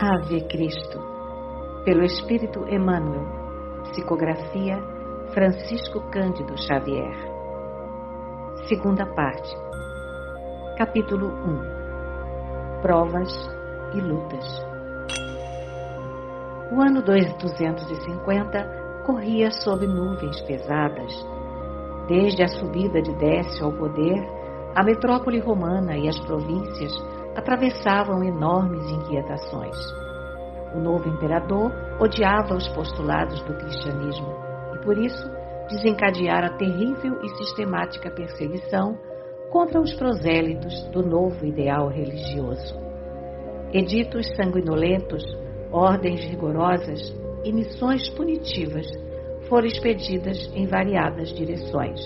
Ave Cristo, pelo Espírito Emmanuel, psicografia Francisco Cândido Xavier. Segunda parte. Capítulo 1. Provas e lutas. O ano 250 corria sob nuvens pesadas. Desde a subida de Décio ao poder, a metrópole romana e as províncias atravessavam enormes inquietações. O novo imperador odiava os postulados do cristianismo e, por isso, desencadeara terrível e sistemática perseguição contra os prosélitos do novo ideal religioso. Editos sanguinolentos, ordens rigorosas e missões punitivas foram expedidas em variadas direções.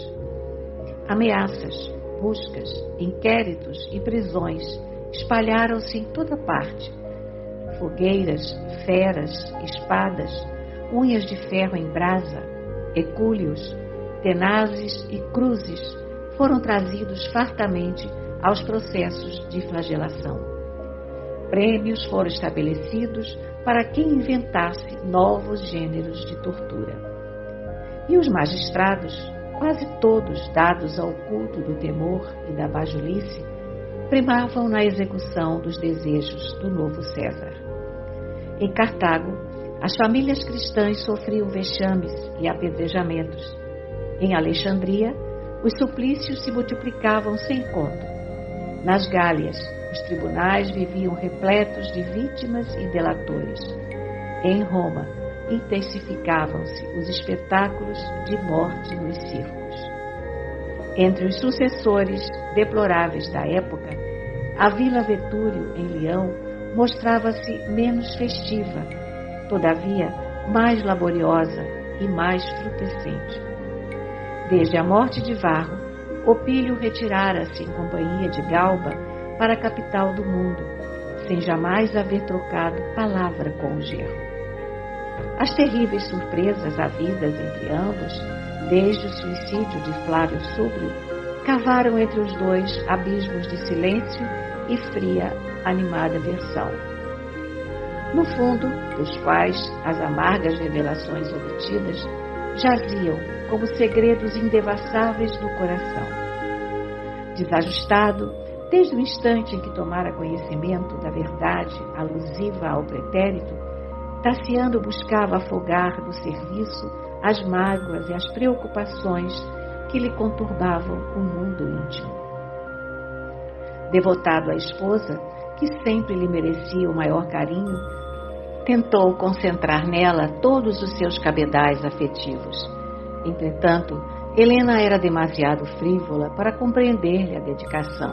Ameaças, buscas, inquéritos e prisões espalharam-se em toda parte. Fogueiras, feras, espadas, unhas de ferro em brasa, ecúleos, tenazes e cruzes foram trazidos fartamente aos processos de flagelação. Prêmios foram estabelecidos para quem inventasse novos gêneros de tortura. E os magistrados, quase todos dados ao culto do temor e da bajulice, primavam na execução dos desejos do novo César. Em Cartago, as famílias cristãs sofriam vexames e apedrejamentos. Em Alexandria, os suplícios se multiplicavam sem conto. Nas Gálias, os tribunais viviam repletos de vítimas e delatores. Em Roma, intensificavam-se os espetáculos de morte nos circos. Entre os sucessores deploráveis da época, a Vila Vetúrio, em Leão, mostrava-se menos festiva, todavia mais laboriosa e mais frutescente. Desde a morte de Varro, Opílio retirara-se em companhia de Galba para a capital do mundo, sem jamais haver trocado palavra com o genro. As terríveis surpresas havidas entre ambos, desde o suicídio de Flávio Súblio, cavaram entre os dois abismos de silêncio e fria, animada versão, no fundo dos quais as amargas revelações obtidas jaziam como segredos indevassáveis do coração. Desajustado, desde o instante em que tomara conhecimento da verdade alusiva ao pretérito, Tassiano buscava afogar do serviço as mágoas e as preocupações que lhe conturbavam o mundo íntimo. Devotado à esposa, que sempre lhe merecia o maior carinho, tentou concentrar nela todos os seus cabedais afetivos. Entretanto, Helena era demasiado frívola para compreender-lhe a dedicação.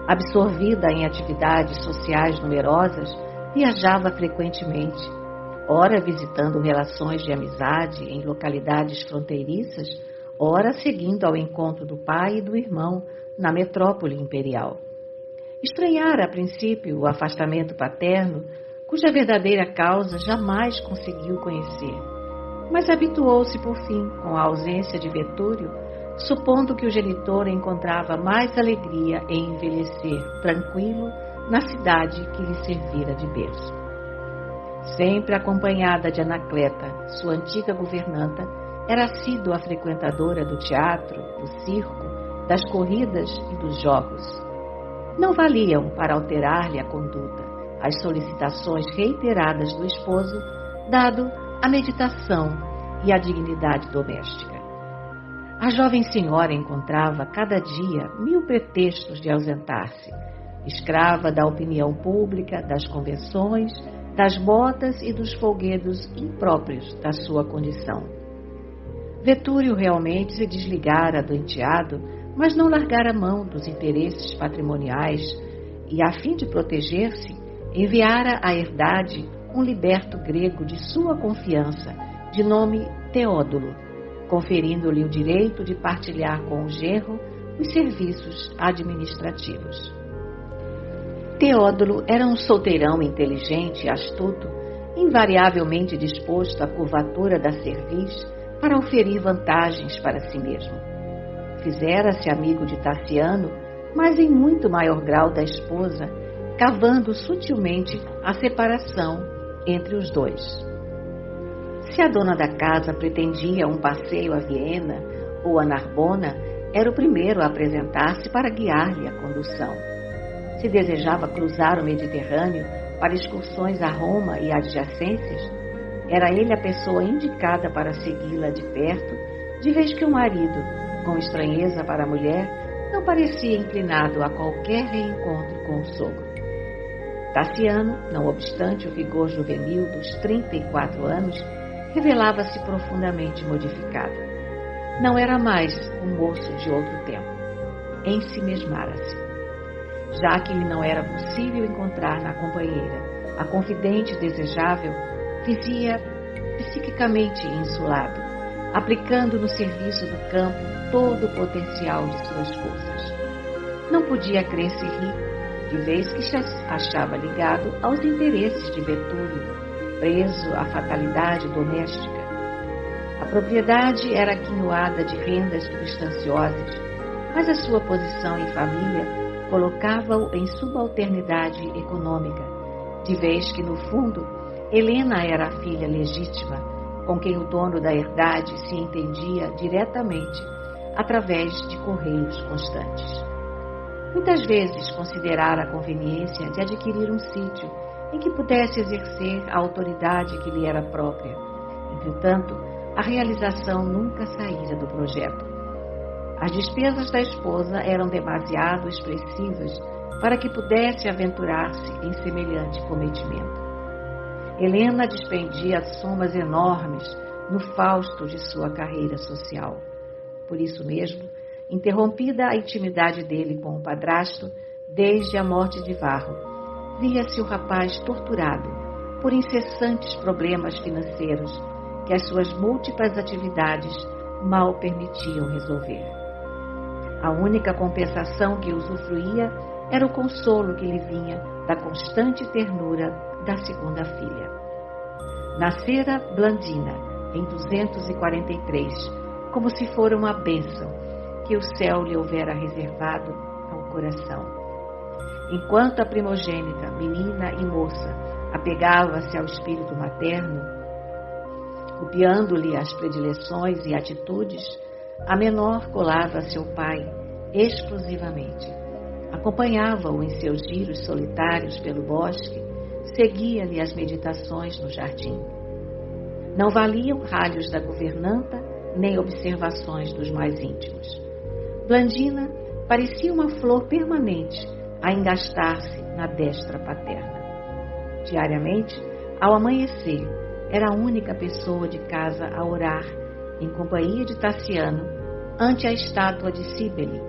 Absorvida em atividades sociais numerosas, viajava frequentemente, ora visitando relações de amizade em localidades fronteiriças, ora seguindo ao encontro do pai e do irmão na metrópole imperial. Estranhara a princípio o afastamento paterno, cuja verdadeira causa jamais conseguiu conhecer, mas habituou-se por fim com a ausência de Vetúrio, supondo que o genitor encontrava mais alegria em envelhecer tranquilo na cidade que lhe servira de berço. Sempre acompanhada de Anacleta, sua antiga governanta, era assídua frequentadora do teatro, do circo, das corridas e dos jogos. Não valiam para alterar-lhe a conduta as solicitações reiteradas do esposo, dado a meditação e a dignidade doméstica. A jovem senhora encontrava cada dia 1000 pretextos de ausentar-se, escrava da opinião pública, das convenções, das modas e dos folguedos impróprios da sua condição. Vetúrio realmente se desligara do enteado, mas não largara a mão dos interesses patrimoniais e, a fim de proteger-se, enviara à herdade um liberto grego de sua confiança, de nome Teódulo, conferindo-lhe o direito de partilhar com o genro os serviços administrativos. Teódulo era um solteirão inteligente e astuto, invariavelmente disposto à curvatura da cerviz para oferir vantagens para si mesmo. Fizera-se amigo de Tassiano, mas em muito maior grau da esposa, cavando sutilmente a separação entre os dois. Se a dona da casa pretendia um passeio a Viena ou a Narbona, era o primeiro a apresentar-se para guiar-lhe a condução. Se desejava cruzar o Mediterrâneo para excursões a Roma e adjacências, era ele a pessoa indicada para segui-la de perto, de vez que o marido, com estranheza para a mulher, não parecia inclinado a qualquer reencontro com o sogro. Tassiano, não obstante o vigor juvenil dos 34 anos, revelava-se profundamente modificado. Não era mais um moço de outro tempo. Ensimesmara-se. Já que lhe não era possível encontrar na companheira a confidente desejável, vivia psiquicamente insulado, aplicando no serviço do campo todo o potencial de suas forças. Não podia crer-se rico, de vez que se achava ligado aos interesses de Betúlio, preso à fatalidade doméstica. A propriedade era quinhoada de rendas substanciosas, mas a sua posição em família colocava-o em subalternidade econômica, de vez que, no fundo, Helena era a filha legítima, com quem o dono da herdade se entendia diretamente, através de correios constantes. Muitas vezes considerara a conveniência de adquirir um sítio em que pudesse exercer a autoridade que lhe era própria. Entretanto, a realização nunca saíra do projeto. As despesas da esposa eram demasiado expressivas para que pudesse aventurar-se em semelhante cometimento. Helena despendia somas enormes no fausto de sua carreira social. Por isso mesmo, interrompida a intimidade dele com o padrasto, desde a morte de Varro, via-se o rapaz torturado por incessantes problemas financeiros que as suas múltiplas atividades mal permitiam resolver. A única compensação que usufruía era o consolo que lhe vinha da constante ternura da segunda filha. Nascera Blandina em 243, como se fora uma bênção que o céu lhe houvera reservado ao coração. Enquanto a primogênita, menina e moça, apegava-se ao espírito materno, copiando-lhe as predileções e atitudes, a menor colava a seu pai exclusivamente. Acompanhava-o em seus giros solitários pelo bosque, seguia-lhe as meditações no jardim. Não valiam ralhos da governanta, nem observações dos mais íntimos. Blandina parecia uma flor permanente a engastar-se na destra paterna. Diariamente, ao amanhecer, era a única pessoa de casa a orar, em companhia de Tassiano, ante a estátua de Cíbele,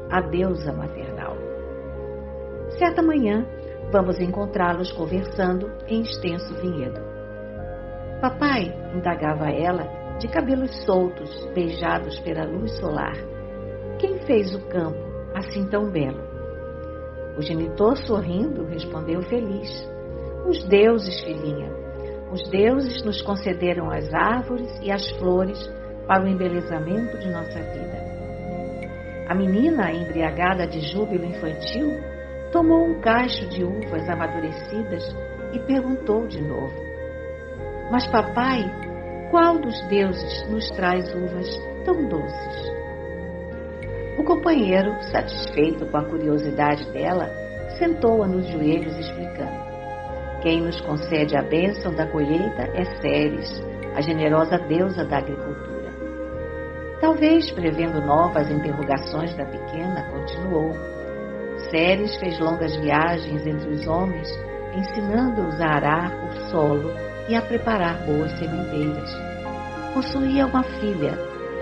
a deusa maternal. Certa manhã, vamos encontrá-los conversando em extenso vinhedo. Papai, indagava ela, de cabelos soltos, beijados pela luz solar, quem fez o campo assim tão belo? O genitor, sorrindo, respondeu feliz. Os deuses, filhinha. Os deuses nos concederam as árvores e as flores para o embelezamento de nossa vida. A menina, embriagada de júbilo infantil, tomou um cacho de uvas amadurecidas e perguntou de novo: Mas, papai, qual dos deuses nos traz uvas tão doces? O companheiro, satisfeito com a curiosidade dela, sentou-a nos joelhos explicando: Quem nos concede a bênção da colheita é Ceres, a generosa deusa da agricultura. Talvez, prevendo novas interrogações da pequena, continuou: Ceres fez longas viagens entre os homens, ensinando-os a arar o solo e a preparar boas sementeiras. Possuía uma filha,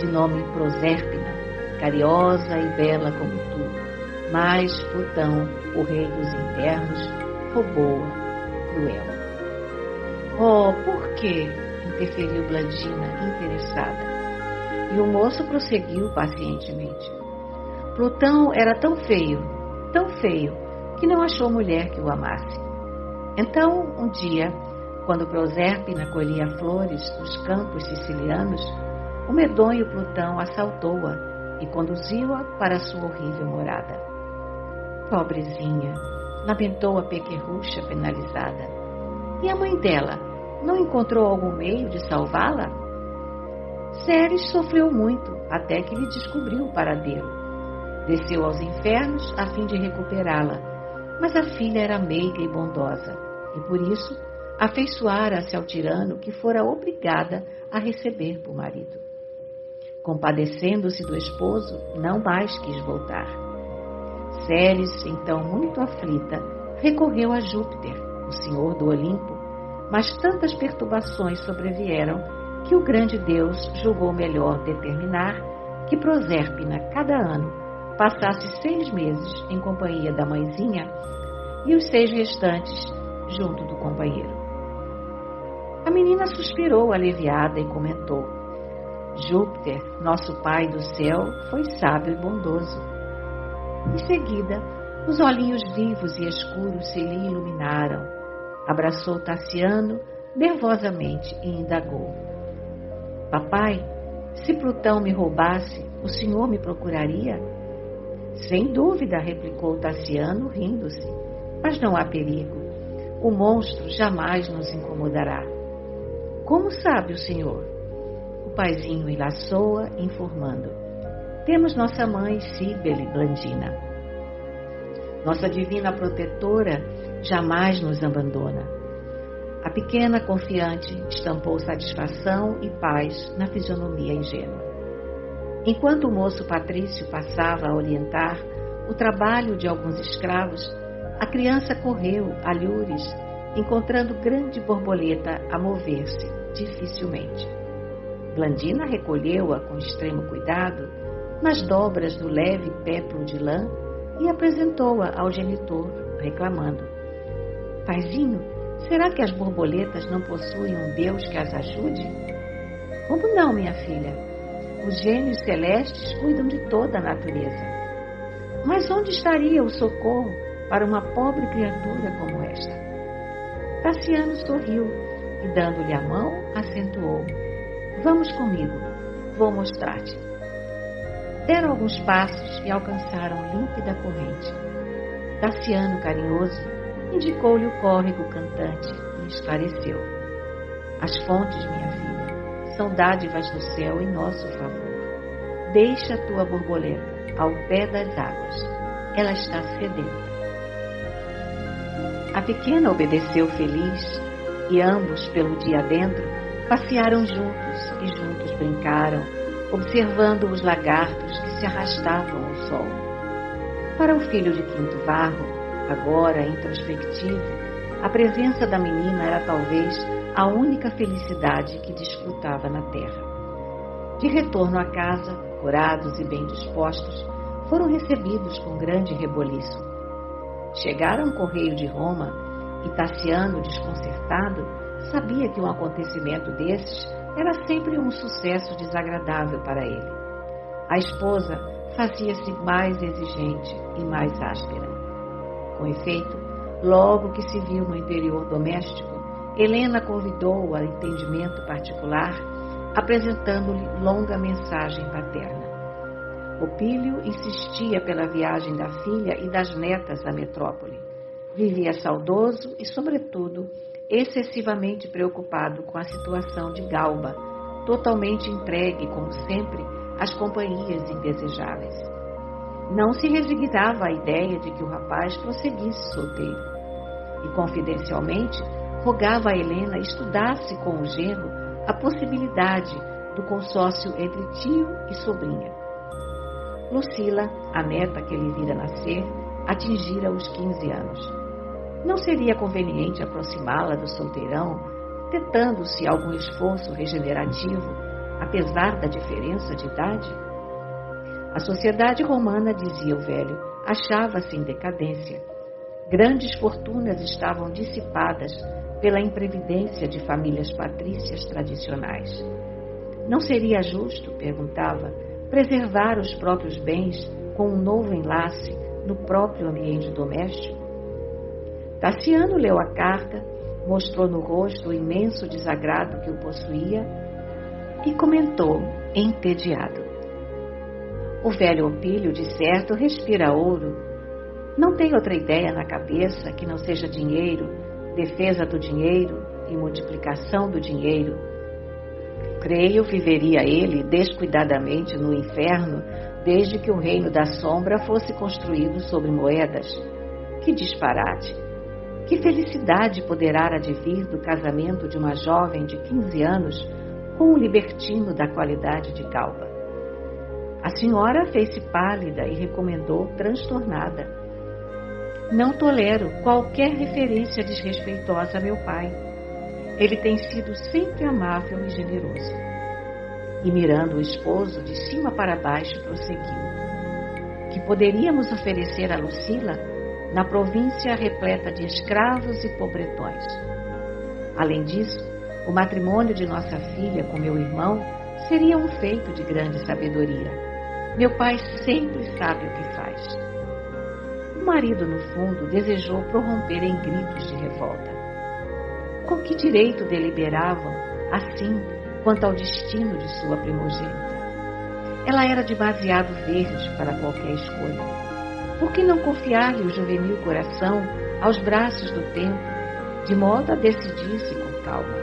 de nome Prosérpina, cariosa e bela como tu, mas Plutão, o rei dos infernos, roubou-a, cruel. Oh, por quê? Interferiu Blandina, interessada. E o moço prosseguiu pacientemente. Plutão era tão feio, que não achou mulher que o amasse. Então, um dia, quando Prosérpina colhia flores nos campos sicilianos, o medonho Plutão assaltou-a e conduziu-a para sua horrível morada. Pobrezinha, lamentou a pequerrucha penalizada. E a mãe dela, não encontrou algum meio de salvá-la? Ceres sofreu muito, até que lhe descobriu o paradeiro. Desceu aos infernos a fim de recuperá-la, mas a filha era meiga e bondosa, e por isso afeiçoara-se ao tirano que fora obrigada a receber por marido. Compadecendo-se do esposo, não mais quis voltar. Ceres, então muito aflita, recorreu a Júpiter, o senhor do Olimpo, mas tantas perturbações sobrevieram que o grande Deus julgou melhor determinar que Prosérpina, cada ano, passasse 6 meses em companhia da mãezinha e os 6 restantes junto do companheiro. A menina suspirou aliviada e comentou: Júpiter, nosso pai do céu, foi sábio e bondoso. Em seguida, os olhinhos vivos e escuros se lhe iluminaram. Abraçou Tassiano nervosamente e indagou: Papai, se Plutão me roubasse, o senhor me procuraria? Sem dúvida, replicou Tassiano, rindo-se. Mas não há perigo. O monstro jamais nos incomodará. Como sabe o senhor? O paizinho enlaçou-a, informando: Temos nossa mãe Cíbele Blandina. Nossa divina protetora jamais nos abandona. A pequena, confiante, estampou satisfação e paz na fisionomia ingênua. Enquanto o moço Patrício passava a orientar o trabalho de alguns escravos, a criança correu a lures, encontrando grande borboleta a mover-se dificilmente. Blandina recolheu-a com extremo cuidado nas dobras do leve péplo de lã e apresentou-a ao genitor, reclamando: Paizinho, será que as borboletas não possuem um Deus que as ajude? Como não, minha filha? Os gênios celestes cuidam de toda a natureza. Mas onde estaria o socorro para uma pobre criatura como esta? Tassiano sorriu e, dando-lhe a mão, acentuou: Vamos comigo, vou mostrar-te. Deram alguns passos e alcançaram límpida corrente. Tassiano, carinhoso, indicou-lhe o córrego cantante e esclareceu: As fontes, minha filha, são dádivas do céu em nosso favor. Deixa a tua borboleta ao pé das águas. Ela está sedenta. A pequena obedeceu feliz e ambos, pelo dia adentro, passearam juntos e juntos brincaram, observando os lagartos que se arrastavam ao sol. Para o filho de Quinto Varro, agora introspectivo, a presença da menina era talvez a única felicidade que desfrutava na terra. De retorno à casa, curados e bem dispostos, foram recebidos com grande reboliço. Chegaram ao correio de Roma e Tassiano, desconcertado, sabia que um acontecimento desses era sempre um sucesso desagradável para ele. A esposa fazia-se mais exigente e mais áspera. Com efeito, logo que se viu no interior doméstico, Helena convidou-o a entendimento particular, apresentando-lhe longa mensagem paterna. Opílio insistia pela viagem da filha e das netas à metrópole. Vivia saudoso e, sobretudo, excessivamente preocupado com a situação de Galba, totalmente entregue, como sempre, às companhias indesejáveis. Não se resignava à ideia de que o rapaz prosseguisse solteiro e, confidencialmente, rogava a Helena estudasse com o genro a possibilidade do consórcio entre tio e sobrinha. Lucila, a neta que ele vira nascer, atingira os 15 anos. Não seria conveniente aproximá-la do solteirão, tentando-se algum esforço regenerativo, apesar da diferença de idade? A sociedade romana, dizia o velho, achava-se em decadência. Grandes fortunas estavam dissipadas pela imprevidência de famílias patrícias tradicionais. Não seria justo, perguntava, preservar os próprios bens com um novo enlace no próprio ambiente doméstico? Tassiano leu a carta, mostrou no rosto o imenso desagrado que o possuía e comentou, entediado: O velho Opílio, de certo, respira ouro. Não tem outra ideia na cabeça que não seja dinheiro, defesa do dinheiro e multiplicação do dinheiro. Creio viveria ele descuidadamente no inferno desde que o reino da sombra fosse construído sobre moedas. Que disparate! Que felicidade poderá advir do casamento de uma jovem de 15 anos com um libertino da qualidade de Galba? A senhora fez-se pálida e recomendou transtornada: não tolero qualquer referência desrespeitosa a meu pai. Ele tem sido sempre amável e generoso. E mirando o esposo de cima para baixo, prosseguiu: que poderíamos oferecer a Lucila na província repleta de escravos e pobretões. Além disso, o matrimônio de nossa filha com meu irmão seria um feito de grande sabedoria. Meu pai sempre sabe o que faz. O marido, no fundo, desejou prorromper em gritos de revolta. Com que direito deliberavam assim quanto ao destino de sua primogênita? Ela era demasiado verde para qualquer escolha. Por que não confiar-lhe o juvenil coração aos braços do tempo, de modo a decidir-se com calma?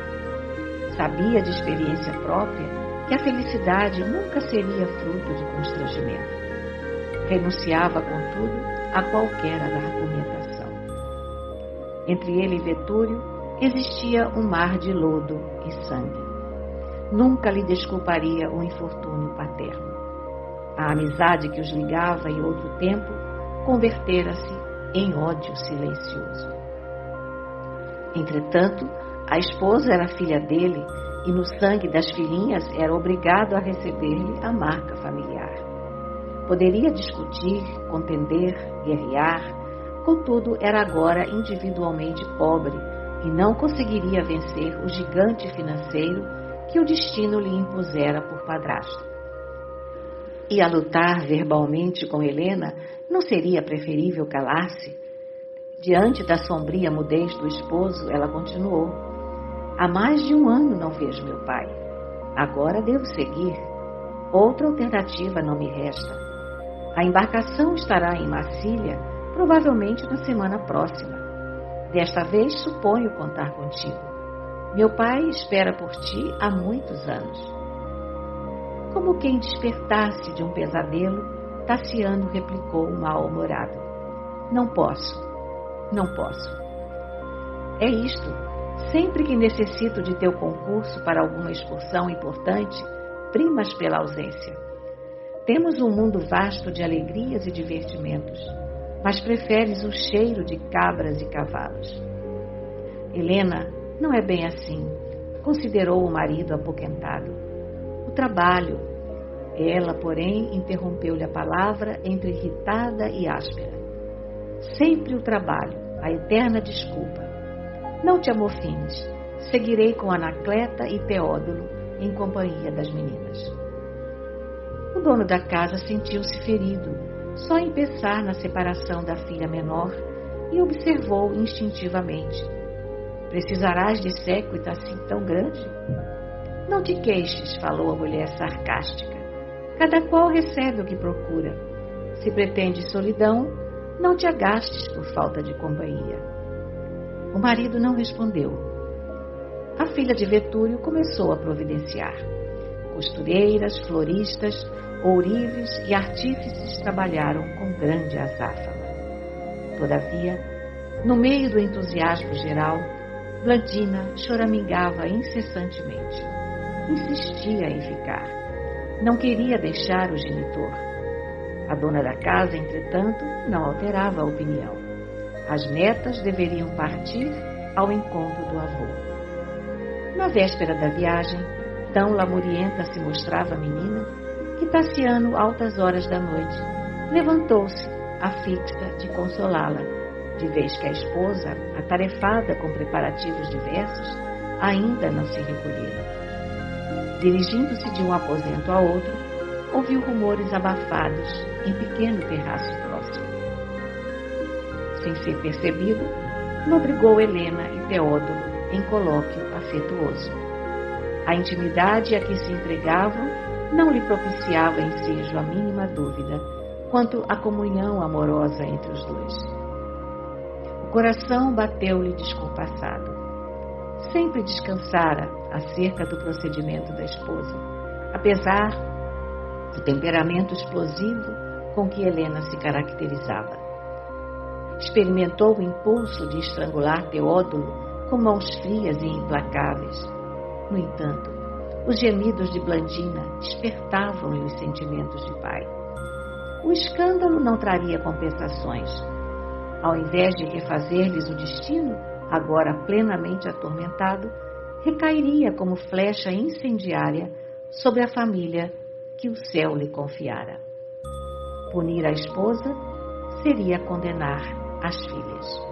Sabia de experiência própria que a felicidade nunca seria fruto de constrangimento. Renunciava, contudo, a qualquer argumentação. Entre ele e Vetúrio existia um mar de lodo e sangue. Nunca lhe desculparia o infortúnio paterno. A amizade que os ligava em outro tempo convertera-se em ódio silencioso. Entretanto, a esposa era filha dele e no sangue das filhinhas era obrigado a receber-lhe a marca familiar. Poderia discutir, contender, guerrear, contudo era agora individualmente pobre e não conseguiria vencer o gigante financeiro que o destino lhe impusera por padrasto. E a lutar verbalmente com Helena, não seria preferível calar-se? Diante da sombria mudez do esposo, ela continuou: há mais de 1 ano não vejo meu pai. Agora devo seguir. Outra alternativa não me resta. A embarcação estará em Massília, provavelmente na semana próxima. Desta vez suponho contar contigo. Meu pai espera por ti há muitos anos. Como quem despertasse de um pesadelo, Tassiano replicou mal-humorado: não posso. É isto. Sempre que necessito de teu concurso para alguma excursão importante, primas pela ausência. Temos um mundo vasto de alegrias e divertimentos, mas preferes o cheiro de cabras e cavalos. Helena, não é bem assim, considerou o marido apoquentado. O trabalho. Ela, porém, interrompeu-lhe a palavra entre irritada e áspera. Sempre o trabalho, a eterna desculpa. Não te amofines, seguirei com Anacleta e Teódulo em companhia das meninas. O dono da casa sentiu-se ferido, só em pensar na separação da filha menor, e observou instintivamente: precisarás de séquito assim tão grande? Não te queixes, falou a mulher sarcástica. Cada qual recebe o que procura. Se pretendes solidão, não te agastes por falta de companhia. O marido não respondeu. A filha de Vetúrio começou a providenciar. Costureiras, floristas, ourives e artífices trabalharam com grande azáfama. Todavia, no meio do entusiasmo geral, Blandina choramingava incessantemente. Insistia em ficar. Não queria deixar o genitor. A dona da casa, entretanto, não alterava a opinião. As netas deveriam partir ao encontro do avô. Na véspera da viagem, tão lamurienta se mostrava a menina, que Tassiano, altas horas da noite, levantou-se, afixa de consolá-la, de vez que a esposa, atarefada com preparativos diversos, ainda não se recolhera. Dirigindo-se de um aposento a outro, ouviu rumores abafados em pequeno terraço próximo. Sem ser percebido, lobrigou Helena e Teódulo em colóquio afetuoso. A intimidade a que se entregavam não lhe propiciava ensejo a mínima dúvida quanto a comunhão amorosa entre os dois. O coração bateu-lhe descompassado. Sempre descansara acerca do procedimento da esposa, apesar do temperamento explosivo com que Helena se caracterizava. Experimentou o impulso de estrangular Teódulo com mãos frias e implacáveis. No entanto, os gemidos de Blandina despertavam-lhe os sentimentos de pai. O escândalo não traria compensações. Ao invés de refazer-lhes o destino, agora plenamente atormentado, recairia como flecha incendiária sobre a família que o céu lhe confiara. Punir a esposa seria condenar as filhas.